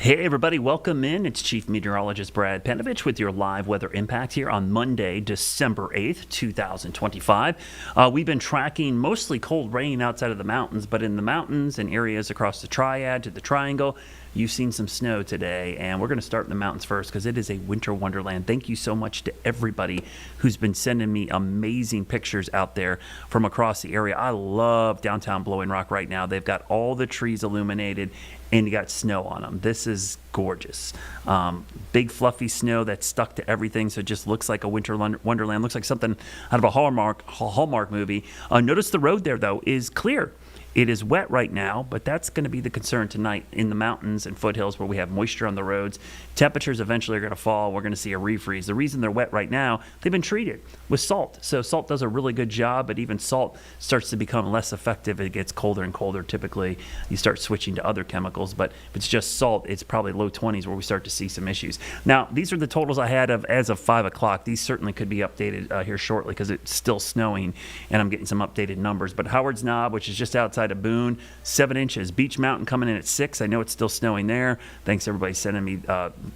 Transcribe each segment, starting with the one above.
Hey everybody, welcome in. It's Chief Meteorologist Brad Panovich with your live weather impact here on Monday, December 8th, 2025. We've been tracking mostly cold rain outside of the mountains, but in the mountains and areas across the Triad to the Triangle, you've seen some snow today, and we're going to start in the mountains first because it is a winter wonderland. Thank you so much to everybody who's been sending me amazing pictures out there from across the area. I love downtown Blowing Rock right now. They've got all the trees illuminated and you got snow on them. This is gorgeous. Big fluffy snow that's stuck to everything, so it just looks like a winter wonderland. Looks like something out of a Hallmark movie. Notice the road there, though, is clear. It is wet right now, but that's going to be the concern tonight in the mountains and foothills where we have moisture on the roads. Temperatures eventually are going to fall. We're going to see a refreeze. The reason they're wet right now, they've been treated with salt. So salt does a really good job, but even salt starts to become less effective. It gets colder and colder. Typically, you start switching to other chemicals, but if it's just salt, it's probably low 20s where we start to see some issues. Now, these are the totals I had as of 5 o'clock. These certainly could be updated here shortly because it's still snowing, and I'm getting some updated numbers. But Howard's Knob, which is just outside of Boone, 7 inches. Beech Mountain coming in at 6. I know it's still snowing there. Thanks everybody sending me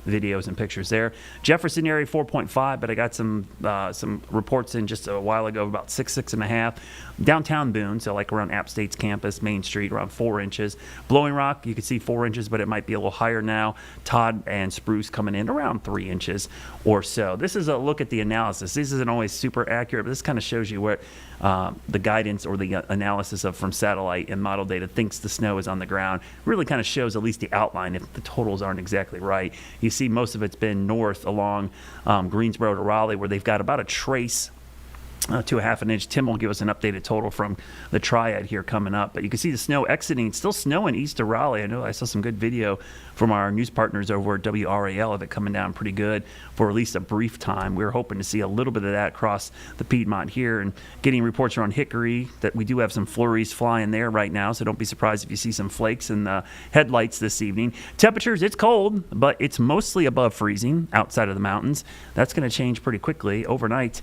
videos and pictures there. Jefferson area 4.5, but I got some reports in just a while ago about 6.5. Downtown Boone, so like around App State's campus, Main Street, around 4 inches. Blowing Rock, you can see 4 inches, but it might be a little higher now. Todd and Spruce coming in around 3 inches or so. This is a look at the analysis. This isn't always super accurate, but this kind of shows you what the guidance or the analysis of from satellite and model data thinks the snow is on the ground. Really kind of shows at least the outline if the totals aren't exactly right. You see most of it's been north along Greensboro to Raleigh, where they've got about a trace to a half an inch. Tim will give us an updated total from the Triad here coming up. But you can see the snow exiting. It's still snowing east of Raleigh. I know I saw some good video from our news partners over at WRAL of it coming down pretty good for at least a brief time. We were hoping to see a little bit of that across the Piedmont here, and getting reports around Hickory that we do have some flurries flying there right now, so don't be surprised if you see some flakes in the headlights this evening. Temperatures, it's cold, but it's mostly above freezing outside of the mountains. That's going to change pretty quickly overnight.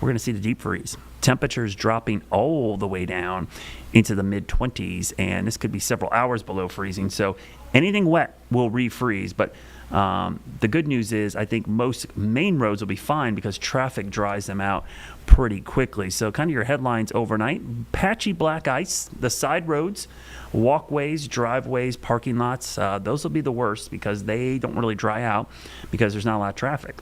we're going to see the deep freeze. Temperatures dropping all the way down into the mid 20s, and this could be several hours below freezing. So anything wet will refreeze, but the good news is I think most main roads will be fine because traffic dries them out pretty quickly. So kind of your headlines overnight: patchy black ice, the side roads, walkways, driveways, parking lots, those will be the worst because they don't really dry out because there's not a lot of traffic.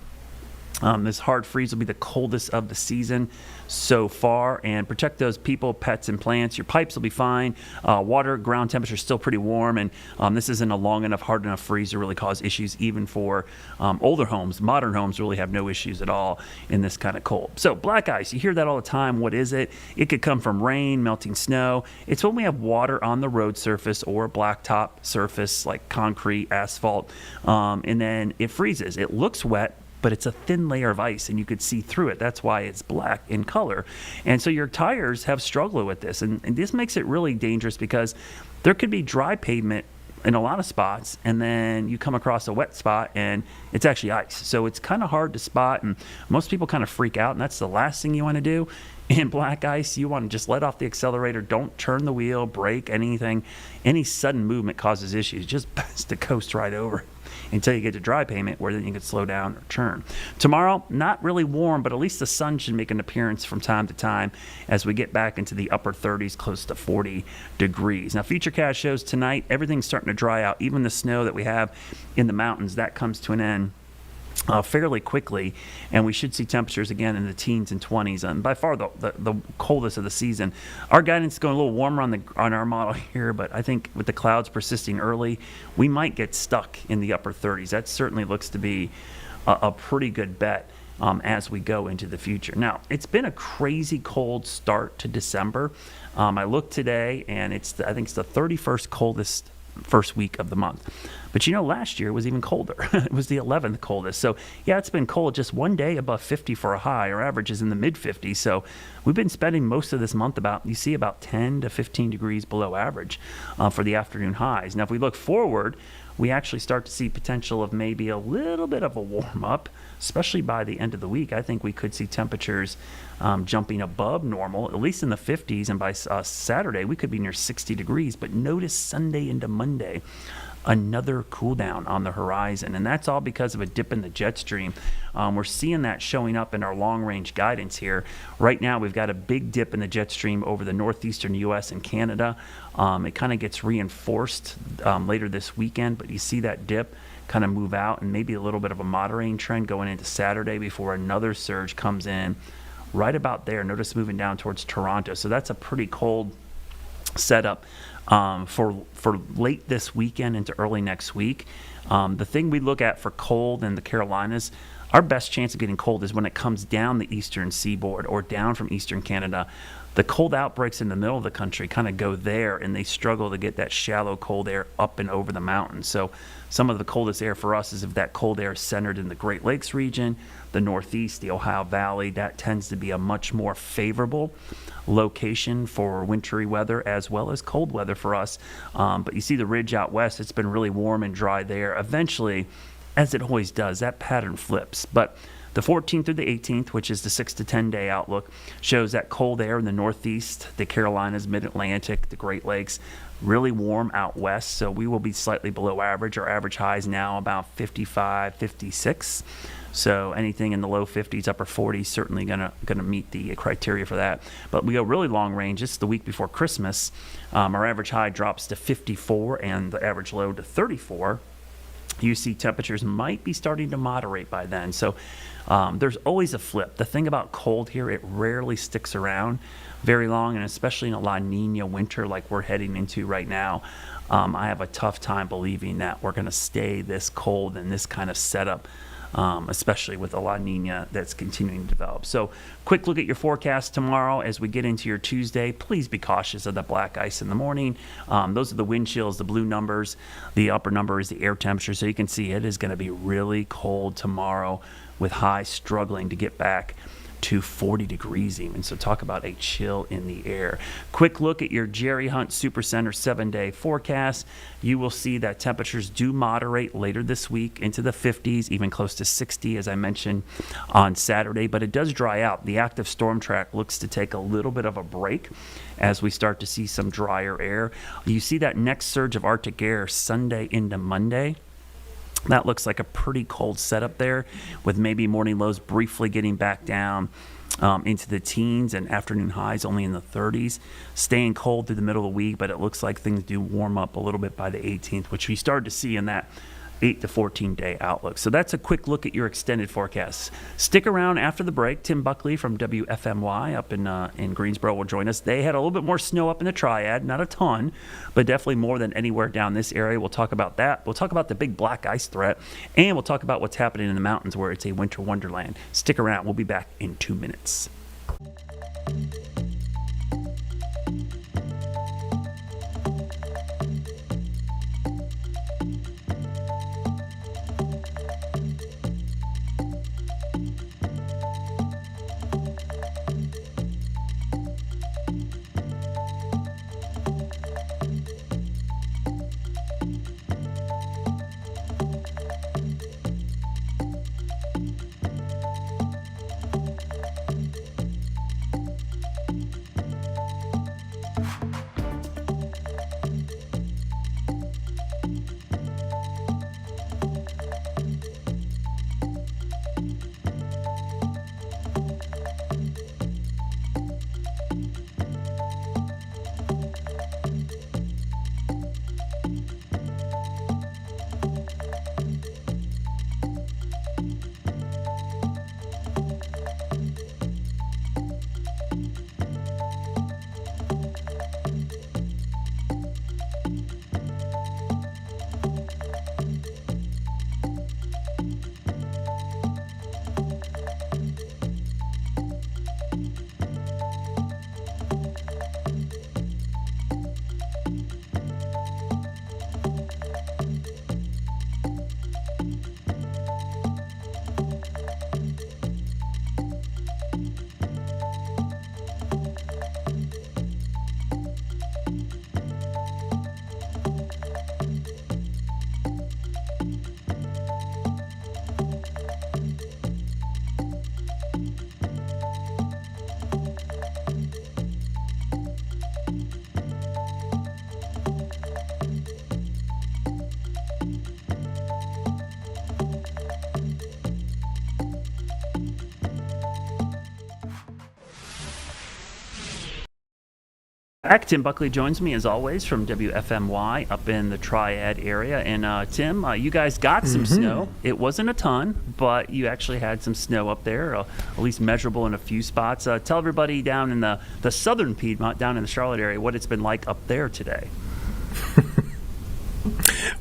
This hard freeze will be the coldest of the season so far, and protect those people, pets, and plants. Your pipes will be fine. Water, ground temperature is still pretty warm, and this isn't a long enough, hard enough freeze to really cause issues even for older homes. Modern homes really have no issues at all in this kind of cold. So black ice, you hear that all the time. What is it? It could come from rain, melting snow. It's when we have water on the road surface or blacktop surface like concrete, asphalt, and then it freezes. It looks wet, but it's a thin layer of ice and you could see through it. That's why it's black in color. And so your tires have struggled with this. And this makes it really dangerous because there could be dry pavement in a lot of spots, and then you come across a wet spot and it's actually ice. So it's kind of hard to spot, and most people kind of freak out, and that's the last thing you want to do. In black ice, you want to just let off the accelerator, don't turn the wheel, brake, anything. Any sudden movement causes issues. Just best to coast right over until you get to dry pavement, where then you can slow down or turn. Tomorrow, not really warm, but at least the sun should make an appearance from time to time as we get back into the upper 30s, close to 40 degrees. Now, Futurecast shows tonight, everything's starting to dry out. Even the snow that we have in the mountains, that comes to an end fairly quickly, and we should see temperatures again in the teens and 20s, and by far the coldest of the season. Our guidance is going a little warmer on our model here, but I think with the clouds persisting early, we might get stuck in the upper 30s. That certainly looks to be a pretty good bet as we go into the future. Now, it's been a crazy cold start to December. I looked today, and I think it's the 31st coldest first week of the month. But last year was even colder. It was the 11th coldest. So yeah, it's been cold. Just one day above 50 for a high. Our average is in the mid 50s. So we've been spending most of this month about 10 to 15 degrees below average for the afternoon highs. Now, if we look forward, we actually start to see potential of maybe a little bit of a warm up, especially by the end of the week. I think we could see temperatures jumping above normal, at least in the 50s, and by Saturday we could be near 60 degrees. But notice Sunday into Monday, another cool down on the horizon, and that's all because of a dip in the jet stream. We're seeing that showing up in our long range guidance here. Right now we've got a big dip in the jet stream over the northeastern US and Canada. It kind of gets reinforced later this weekend, but you see that dip kind of move out, and maybe a little bit of a moderating trend going into Saturday before another surge comes in right about there. Notice moving down towards Toronto. So that's a pretty cold setup for late this weekend into early next week. The thing we look at for cold in the Carolinas, our best chance of getting cold is when it comes down the eastern seaboard or down from eastern Canada. The cold outbreaks in the middle of the country kind of go there, and they struggle to get that shallow cold air up and over the mountains. So some of the coldest air for us is if that cold air is centered in the Great Lakes region, the Northeast, the Ohio Valley. That tends to be a much more favorable location for wintry weather as well as cold weather for us. But you see the ridge out west, it's been really warm and dry there. Eventually, as it always does, that pattern flips. But the 14th through the 18th, which is the 6 to 10 day outlook, shows that cold air in the Northeast, the Carolinas, Mid-Atlantic, the Great Lakes, really warm out west. So we will be slightly below average. Our average high is now about 55, 56. So anything in the low 50s, upper 40s, certainly gonna meet the criteria for that. But we go really long range. It's the week before Christmas. Our average high drops to 54 and the average low to 34. You see temperatures might be starting to moderate by then. So there's always a flip. The thing about cold here, it rarely sticks around very long, and especially in a La Nina winter like we're heading into right now, I have a tough time believing that we're going to stay this cold and this kind of setup, especially with a La Nina that's continuing to develop. So quick look at your forecast tomorrow as we get into your Tuesday. Please be cautious of the black ice in the morning. Those are the wind chills, the blue numbers. The upper number is the air temperature. So you can see it is going to be really cold tomorrow with highs struggling to get back to 40 degrees even. So talk about a chill in the air. Quick look at your Jerry Hunt Supercenter 7-day forecast. You will see that temperatures do moderate later this week into the 50s, even close to 60, as I mentioned on Saturday, but it does dry out. The active storm track looks to take a little bit of a break as we start to see some drier air. You see that next surge of Arctic air Sunday into Monday. That looks like a pretty cold setup there, with maybe morning lows briefly getting back down into the teens and afternoon highs only in the 30s. Staying cold through the middle of the week, but it looks like things do warm up a little bit by the 18th, which we started to see in that 8 to 14 day outlook. So that's a quick look at your extended forecasts. Stick around after the break. Tim Buckley from WFMY up in Greensboro will join us. They had a little bit more snow up in the Triad, not a ton, but definitely more than anywhere down this area. We'll talk about that. We'll talk about the big black ice threat, and we'll talk about what's happening in the mountains where it's a winter wonderland. Stick around. We'll be back in 2 minutes. Tim Buckley joins me as always from WFMY up in the Triad area. And Tim, you guys got some snow. It wasn't a ton, but you actually had some snow up there, at least measurable in a few spots. Tell everybody down in the southern Piedmont, down in the Charlotte area, what it's been like up there today.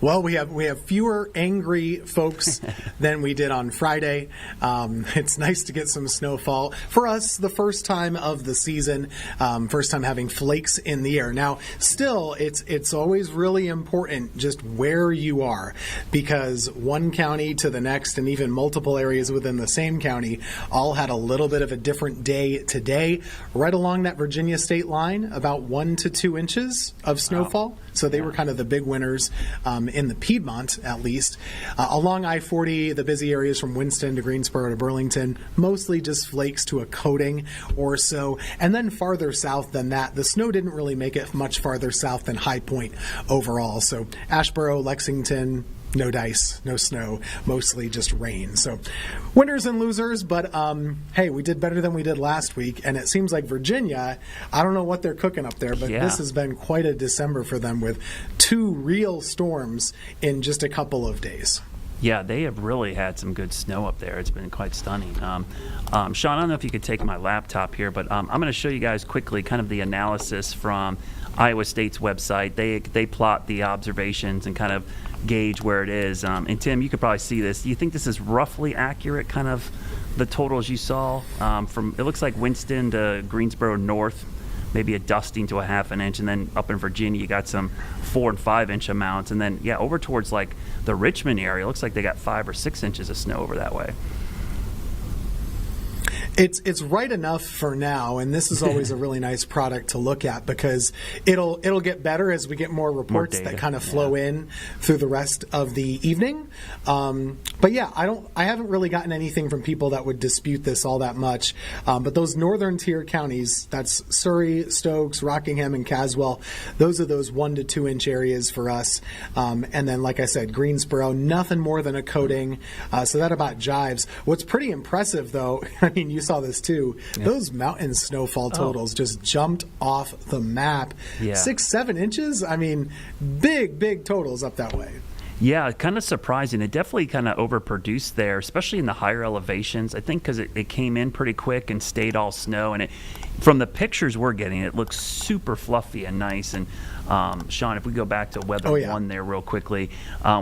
Well, we have fewer angry folks than we did on Friday. It's nice to get some snowfall. For us, the first time of the season, first time having flakes in the air. Now, still, it's always really important just where you are, because one county to the next and even multiple areas within the same county all had a little bit of a different day today. Right along that Virginia state line, about 1 to 2 inches of snowfall. Wow. So they were kind of the big winners in the Piedmont, at least. Along I-40, the busy areas from Winston to Greensboro to Burlington, mostly just flakes to a coating or so. And then farther south than that, the snow didn't really make it much farther south than High Point overall. So Asheboro, Lexington, no dice, no snow, mostly just rain. So winners and losers, but hey, we did better than we did last week, and it seems like Virginia, I don't know what they're cooking up there, but this has been quite a December for them with 2 real storms in just a couple of days. Yeah, they have really had some good snow up there. It's been quite stunning. Sean, I don't know if you could take my laptop here, but I'm going to show you guys quickly kind of the analysis from Iowa State's website. They plot the observations and kind of gauge where it is. And Tim, you could probably see this. Do you think this is roughly accurate, kind of the totals you saw? From it looks like Winston to Greensboro north, maybe a dusting to a half an inch, and then up in Virginia you got some 4 and 5 inch amounts, and then over towards like the Richmond area, it looks like they got 5 or 6 inches of snow over that way. It's right enough for now, and this is always a really nice product to look at because it'll get better as we get more reports data, that kind of flow in through the rest of the evening. But yeah, I haven't really gotten anything from people that would dispute this all that much. But those northern tier counties, that's Surrey, Stokes, Rockingham, and Caswell, those are those 1 to 2 inch areas for us. And then, like I said, Greensboro, nothing more than a coating. So that about jives. What's pretty impressive, though, I mean, you saw this too. Yeah. Those mountain snowfall totals just jumped off the map. Yeah. 6-7 inches. I mean, big totals up that way. Yeah, kind of surprising. It definitely kind of overproduced there, especially in the higher elevations. I think because it came in pretty quick and stayed all snow. And from the pictures we're getting, it looks super fluffy and nice. And Sean, if we go back to Weather One there real quickly,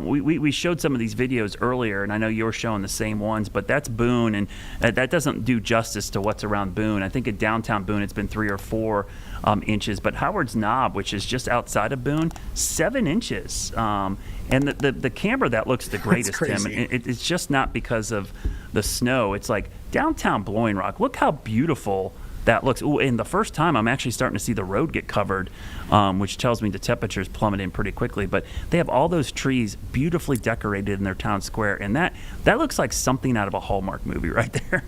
we showed some of these videos earlier, and I know you were showing the same ones, but that's Boone, and that doesn't do justice to what's around Boone. I think in downtown Boone it's been 3 or 4 inches, but Howard's Knob, which is just outside of Boone, 7 inches. And the camera that looks the greatest, Tim, it's just not because of the snow. It's like downtown Blowing Rock. Look how beautiful that looks. Ooh, and the first time I'm actually starting to see the road get covered, which tells me the temperature's plummeting pretty quickly. But they have all those trees beautifully decorated in their town square, and that looks like something out of a Hallmark movie right there.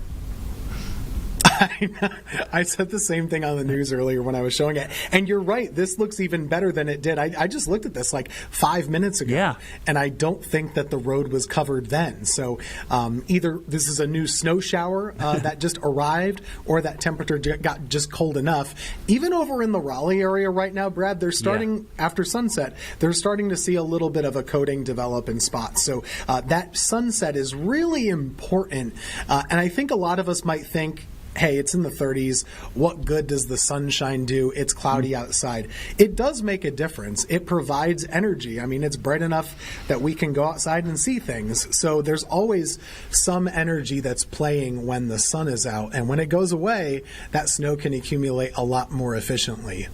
I said the same thing on the news earlier when I was showing it. And you're right. This looks even better than it did. I just looked at this like 5 minutes ago. Yeah. And I don't think that the road was covered then. So either this is a new snow shower that just arrived, or that temperature got just cold enough. Even over in the Raleigh area right now, Brad, they're starting, after sunset, they're starting to see a little bit of a coating develop in spots. So that sunset is really important. And I think a lot of us might think, hey, it's in the 30s. What good does the sunshine do? It's cloudy outside. It does make a difference. It provides energy. I mean, it's bright enough that we can go outside and see things. So there's always some energy that's playing when the sun is out. And when it goes away, that snow can accumulate a lot more efficiently.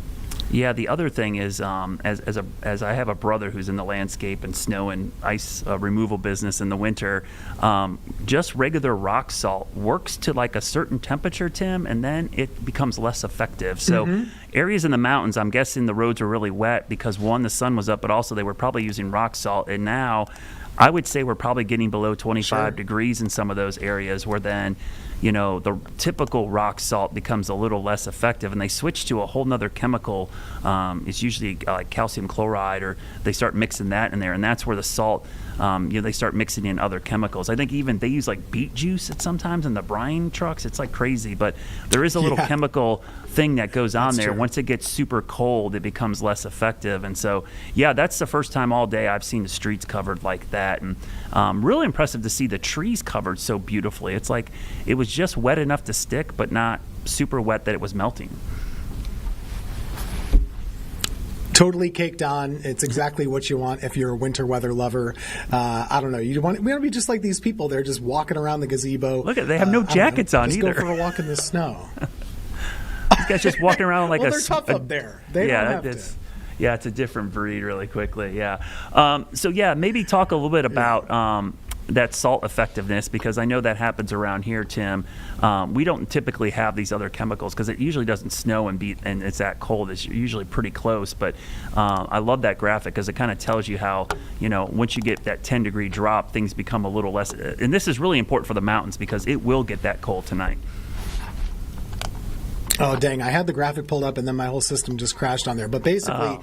Yeah, the other thing is, as I have a brother who's in the landscape and snow and ice removal business in the winter, just regular rock salt works to like a certain temperature, Tim, and then it becomes less effective. So areas in the mountains, I'm guessing the roads were really wet because, one, the sun was up, but also they were probably using rock salt. And now I would say we're probably getting below 25 degrees in some of those areas where then, you know, the typical rock salt becomes a little less effective, and they switch to a whole nother chemical. It's usually like calcium chloride, or they start mixing that in there, and that's where the salt, they start mixing in other chemicals. I think even they use like beet juice sometimes in the brine trucks. It's like crazy, but there is a little chemical thing that goes on there. Once it gets super cold, it becomes less effective. And so, yeah, that's the first time all day I've seen the streets covered like that. And really impressive to see the trees covered so beautifully. It's like it was just wet enough to stick, but not super wet that it was melting. Totally caked on. It's exactly what you want if you're a winter weather lover. I don't know. We want to be just like these people. They're just walking around the gazebo. Look at, they have no jackets on either. Just go for a walk in the snow. These guys just walking around like they're tough up there. They don't have to. Yeah, it's a different breed really quickly. Yeah. So, maybe talk a little bit about that salt effectiveness, because I know that happens around here, Tim. We don't typically have these other chemicals because it usually doesn't snow and it's that cold. It's usually pretty close. But I love that graphic because it kind of tells you how, once you get that 10-degree drop, things become a little less. And this is really important for the mountains because it will get that cold tonight. Oh, dang. I had the graphic pulled up and then my whole system just crashed on there. But basically,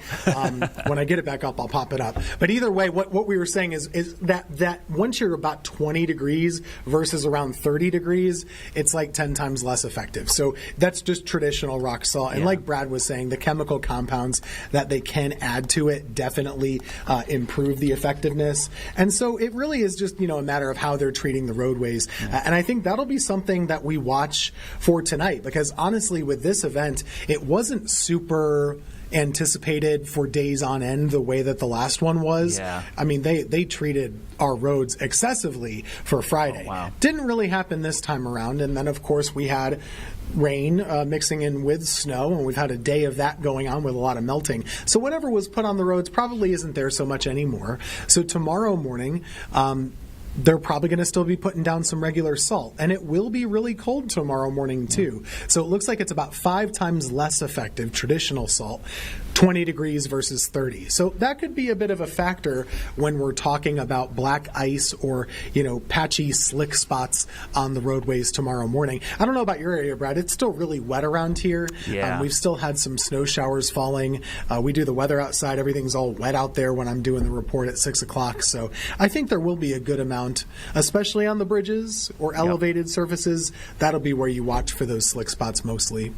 when I get it back up, I'll pop it up. But either way, what we were saying is that once you're about 20 degrees versus around 30 degrees, it's like 10 times less effective. So that's just traditional rock salt. And like Brad was saying, the chemical compounds that they can add to it definitely improve the effectiveness. And so it really is just, a matter of how they're treating the roadways. And I think that'll be something that we watch for tonight, because honestly, with this event, it wasn't super anticipated for days on end the way that the last one was. Yeah. I mean, they treated our roads excessively for Friday. Oh, wow. Didn't really happen this time around. And then, of course, we had rain mixing in with snow, and we've had a day of that going on with a lot of melting. So whatever was put on the roads probably isn't there so much anymore. So tomorrow morning, they're probably going to still be putting down some regular salt. And it will be really cold tomorrow morning, too. So it looks like it's about 5 times less effective, traditional salt, 20 degrees versus 30. So that could be a bit of a factor when we're talking about black ice or, patchy, slick spots on the roadways tomorrow morning. I don't know about your area, Brad. It's still really wet around here. Yeah. We've still had some snow showers falling. We do the weather outside. Everything's all wet out there when I'm doing the report at 6 o'clock. So I think there will be a good amount, especially on the bridges or elevated surfaces. That'll be where you watch for those slick spots mostly.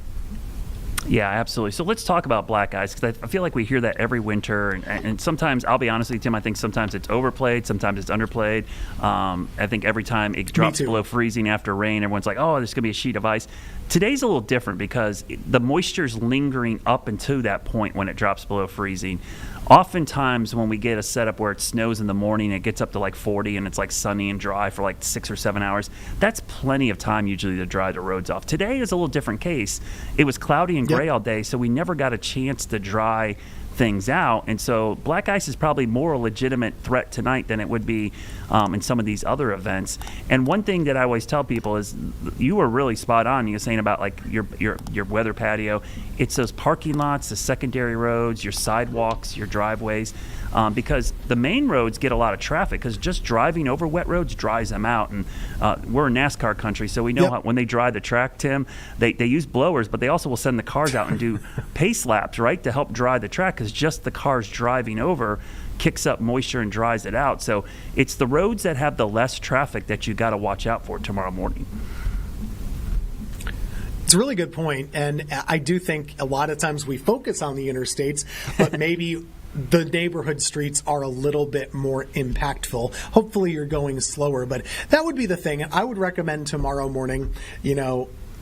Yeah, absolutely. So let's talk about black ice, because I feel like we hear that every winter, and sometimes, I'll be honest with you, Tim, I think sometimes it's overplayed, sometimes it's underplayed. I think every time it drops below freezing after rain, everyone's like, oh, there's going to be a sheet of ice. Today's a little different because the moisture's lingering up until that point when it drops below freezing. Oftentimes when we get a setup where it snows in the morning, it gets up to like 40 and it's like sunny and dry for like 6 or 7 hours. That's plenty of time usually to dry the roads off. Today is a little different case. It was cloudy and gray all day, so we never got a chance to dry things out, and so black ice is probably more a legitimate threat tonight than it would be in some of these other events. And one thing that I always tell people is, you were really spot on. You're saying about like your weather patio. It's those parking lots, the secondary roads, your sidewalks, your driveways, because the main roads get a lot of traffic because just driving over wet roads dries them out. And we're a NASCAR country, so we know how, when they dry the track, Tim, they use blowers, but they also will send the cars out and do pace laps, right, to help dry the track, because just the cars driving over kicks up moisture and dries it out. So it's the roads that have the less traffic that you got to watch out for tomorrow morning. It's a really good point, and I do think a lot of times we focus on the interstates, but maybe the neighborhood streets are a little bit more impactful. Hopefully you're going slower, but that would be the thing. I would recommend tomorrow morning,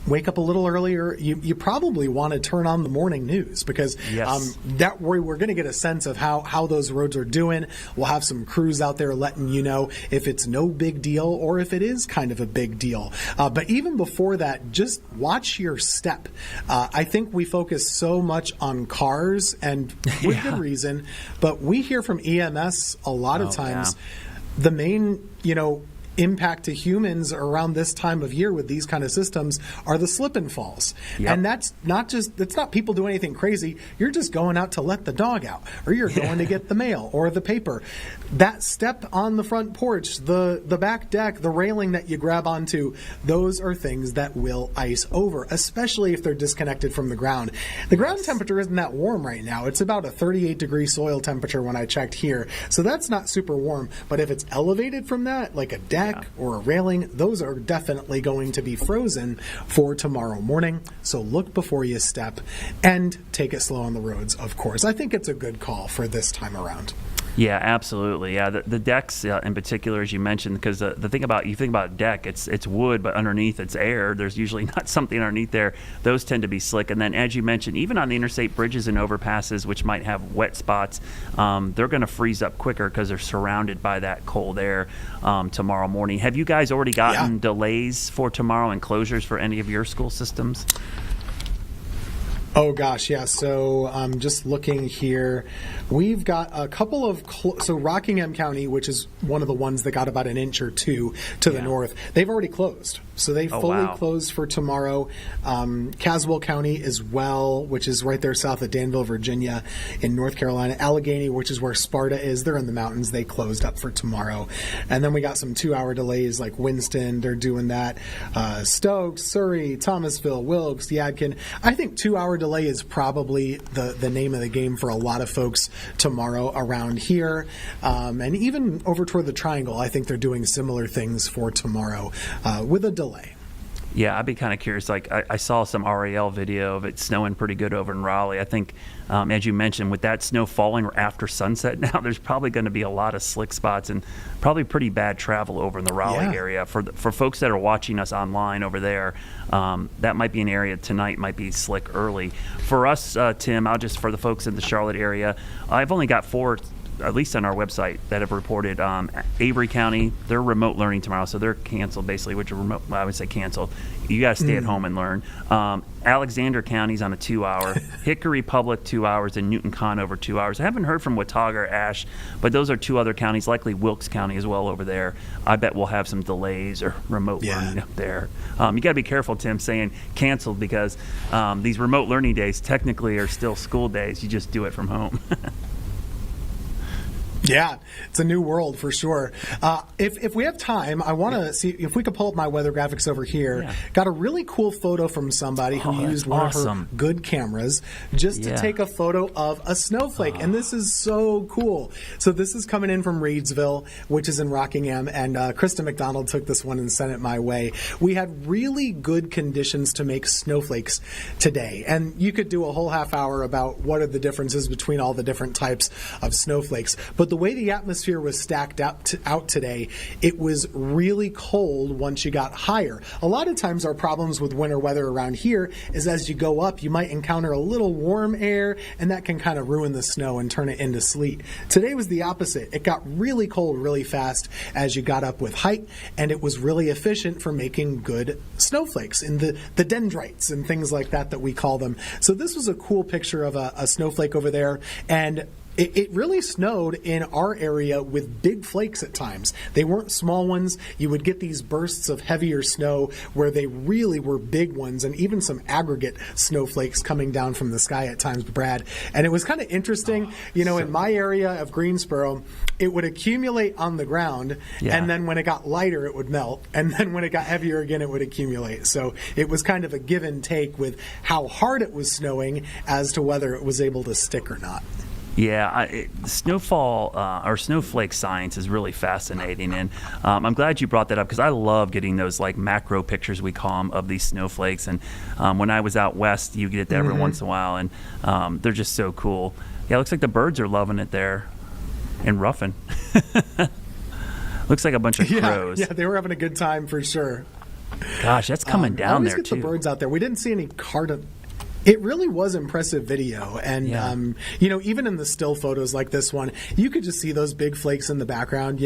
wake up a little earlier. You probably want to turn on the morning news, because that way we're going to get a sense of how those roads are doing. We'll have some crews out there letting you know if it's no big deal or if it is kind of a big deal. But even before that, just watch your step. I think we focus so much on cars, and with good reason, but we hear from EMS a lot of times the main, impact to humans around this time of year with these kind of systems are the slip and falls. And that's not people doing anything crazy. You're just going out to let the dog out, or you're going to get the mail or the paper. That step on the front porch, the back deck, the railing that you grab onto, those are things that will ice over, especially if they're disconnected from the ground. The ground temperature isn't that warm right now. It's about a 38-degree soil temperature when I checked here. So that's not super warm. But if it's elevated from that, like a deck or a railing, those are definitely going to be frozen for tomorrow morning. So look before you step and take it slow on the roads, of course. I think it's a good call for this time around. Yeah, absolutely. Yeah, the decks in particular, as you mentioned, because the thing about, you think about deck, it's wood, but underneath it's air. There's usually not something underneath there. Those tend to be slick. And then, as you mentioned, even on the interstate bridges and overpasses, which might have wet spots, they're going to freeze up quicker because they're surrounded by that cold air tomorrow morning. Have you guys already gotten delays for tomorrow and closures for any of your school systems? Oh, gosh, yeah. So I'm just looking here. We've got a couple of so Rockingham County, which is one of the ones that got about an inch or two to the north, they've already closed. So they fully closed for tomorrow. Caswell County as well, which is right there south of Danville, Virginia, in North Carolina. Allegheny, which is where Sparta is, they're in the mountains. They closed up for tomorrow. And then we got some 2-hour delays like Winston. They're doing that. Stokes, Surrey, Thomasville, Wilkes, Yadkin. I think 2-hour delay is probably the name of the game for a lot of folks tomorrow around here. And even over toward the Triangle, I think they're doing similar things for tomorrow with a delay. Yeah, I'd be kind of curious. Like, I saw some RAL video of it snowing pretty good over in Raleigh. I think, as you mentioned, with that snow falling after sunset now, there's probably going to be a lot of slick spots and probably pretty bad travel over in the Raleigh area. For folks that are watching us online over there, that might be an area tonight, might be slick early. For us, Tim, for the folks in the Charlotte area, I've only got 4 at least on our website, that have reported Avery County, they're remote learning tomorrow, so they're canceled basically, which are remote, well, I would say canceled. You got to stay at home and learn. Alexander County's on a 2-hour, Hickory Public 2 hours, and Newton Conover 2 hours. I haven't heard from Watauga or Ashe, but those are 2 other counties, likely Wilkes County as well over there. I bet we'll have some delays or remote learning up there. You got to be careful, Tim, saying canceled, because these remote learning days technically are still school days. You just do it from home. Yeah, it's a new world for sure. If we have time, I want to see if we could pull up my weather graphics over here. Yeah. Got a really cool photo from somebody who that's used one awesome. of her good cameras just to take a photo of a snowflake. And this is so cool. So this is coming in from Reedsville, which is in Rockingham. And Krista McDonald took this one and sent it my way. We had really good conditions to make snowflakes today. And you could do a whole half hour about what are the differences between all the different types of snowflakes. But the way the atmosphere was stacked out today, it was really cold once you got higher. A lot of times our problems with winter weather around here is as you go up, you might encounter a little warm air, and that can kind of ruin the snow and turn it into sleet. Today was the opposite. It got really cold really fast as you got up with height, and it was really efficient for making good snowflakes in the dendrites and things like that we call them. So this was a cool picture of a snowflake over there, and it really snowed in our area with big flakes at times. They weren't small ones. You would get these bursts of heavier snow where they really were big ones, and even some aggregate snowflakes coming down from the sky at times, Brad. And it was kind of interesting. In my area of Greensboro, it would accumulate on the ground, and then when it got lighter, it would melt. And then when it got heavier again, it would accumulate. So it was kind of a give and take with how hard it was snowing as to whether it was able to stick or not. Yeah, snowfall or snowflake science is really fascinating, and I'm glad you brought that up because I love getting those like macro pictures, we call them, of these snowflakes. And when I was out west, you get that every once in a while, and they're just so cool. Yeah, it looks like the birds are loving it there in Ruffin. Looks like a bunch of crows. Yeah, they were having a good time for sure. Gosh, that's coming down there get too. The birds out there. We didn't see any cardinals. It really was impressive video, and even in the still photos like this one, you could just see those big flakes in the background.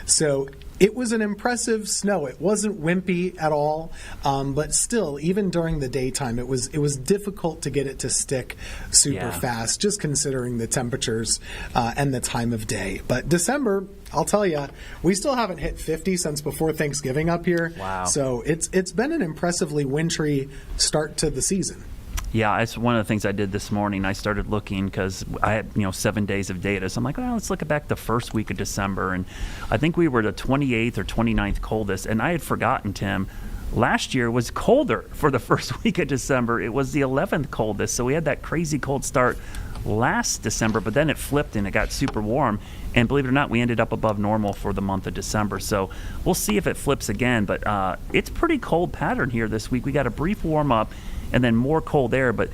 So it was an impressive snow. It wasn't wimpy at all, but still, even during the daytime, it was difficult to get it to stick super fast, just considering the temperatures and the time of day. But December, I'll tell you, we still haven't hit 50 since before Thanksgiving up here. Wow! So it's been an impressively wintry start to the season. Yeah, it's one of the things I did this morning. I started looking because I had 7 days of data. So I'm like, well, let's look back the first week of December. And I think we were the 28th or 29th coldest. And I had forgotten, Tim, last year was colder for the first week of December. It was the 11th coldest. So we had that crazy cold start last December, but then it flipped and it got super warm. And believe it or not, we ended up above normal for the month of December. So we'll see if it flips again. But it's pretty cold pattern here this week. We got a brief warm up and then more cold air. But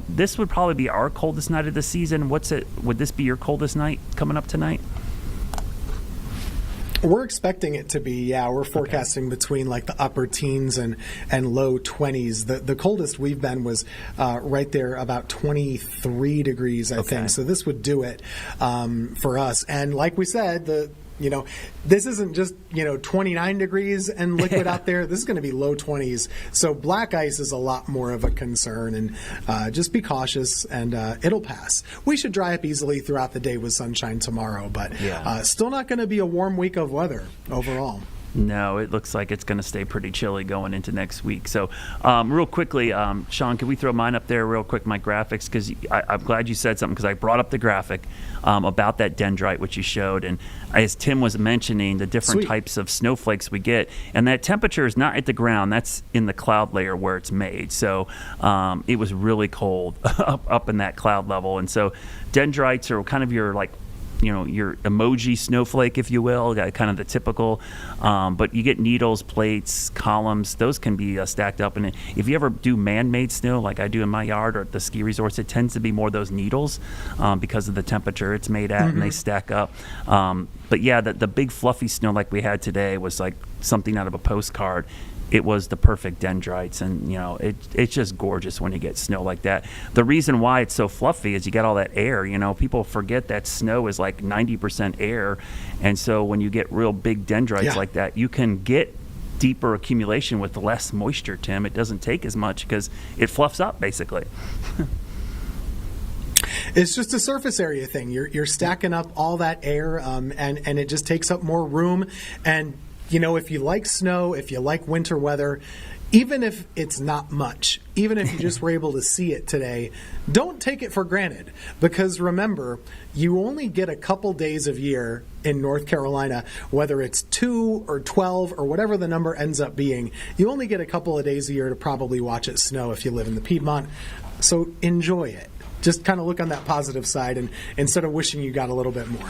this would probably be our coldest night of the season. Would this be your coldest night coming up tonight? We're expecting it to be, yeah. We're forecasting between like the upper teens and low 20s. The coldest we've been was right there about 23 degrees, I think. So this would do it for us. And like we said, this isn't just 29 degrees and liquid out there. This is going to be low 20s. So black ice is a lot more of a concern, and just be cautious, and it'll pass. We should dry up easily throughout the day with sunshine tomorrow, but still not going to be a warm week of weather overall. No, it looks like it's going to stay pretty chilly going into next week. So real quickly, Sean, can we throw mine up there real quick, my graphics? Because I'm glad you said something, because I brought up the graphic about that dendrite, which you showed. And as Tim was mentioning, the different types of snowflakes we get. And that temperature is not at the ground. That's in the cloud layer where it's made. So it was really cold up in that cloud level. And so dendrites are kind of your your emoji snowflake, if you will, kind of the typical. But you get needles, plates, columns. Those can be stacked up. And if you ever do man-made snow, like I do in my yard or at the ski resorts, it tends to be more those needles because of the temperature it's made at, and they stack up. But yeah, the big fluffy snow like we had today was like something out of a postcard. it was the perfect dendrites, and it's just gorgeous when you get snow like that. The reason why it's so fluffy is you get all that air. People forget that snow is like 90% air, and so when you get real big dendrites like that, you can get deeper accumulation with less moisture, Tim. It doesn't take as much because it fluffs up basically. It's just a surface area thing. You're stacking up all that air, and it just takes up more room. And if you like snow, if you like winter weather, even if it's not much, even if you just were able to see it today, don't take it for granted. Because remember, you only get a couple days of year in North Carolina, whether it's 2 or 12 or whatever the number ends up being. You only get a couple of days a year to probably watch it snow if you live in the Piedmont. So enjoy it. Just kind of look on that positive side, and instead of wishing you got a little bit more.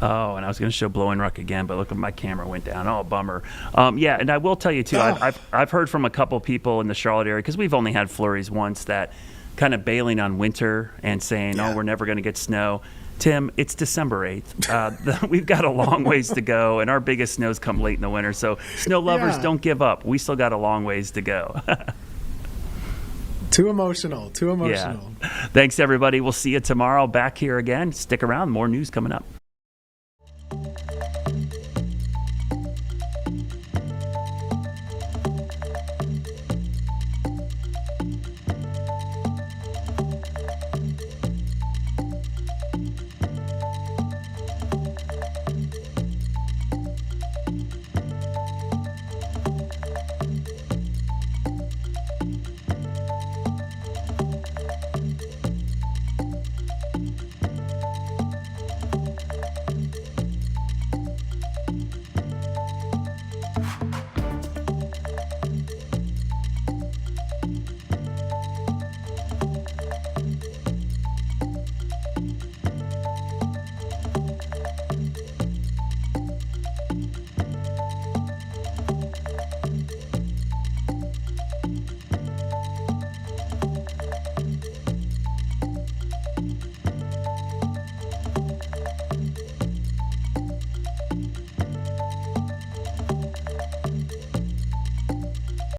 Oh, and I was going to show Blowing Ruck again, but look, my camera went down. Oh, bummer. Yeah, and I will tell you, too, I've heard from a couple people in the Charlotte area, because we've only had flurries once, that kind of bailing on winter and saying, we're never going to get snow. Tim, it's December 8th. We've got a long ways to go, and our biggest snows come late in the winter. So snow lovers, don't give up. We still got a long ways to go. Too emotional. Yeah. Thanks, everybody. We'll see you tomorrow back here again. Stick around. More news coming up.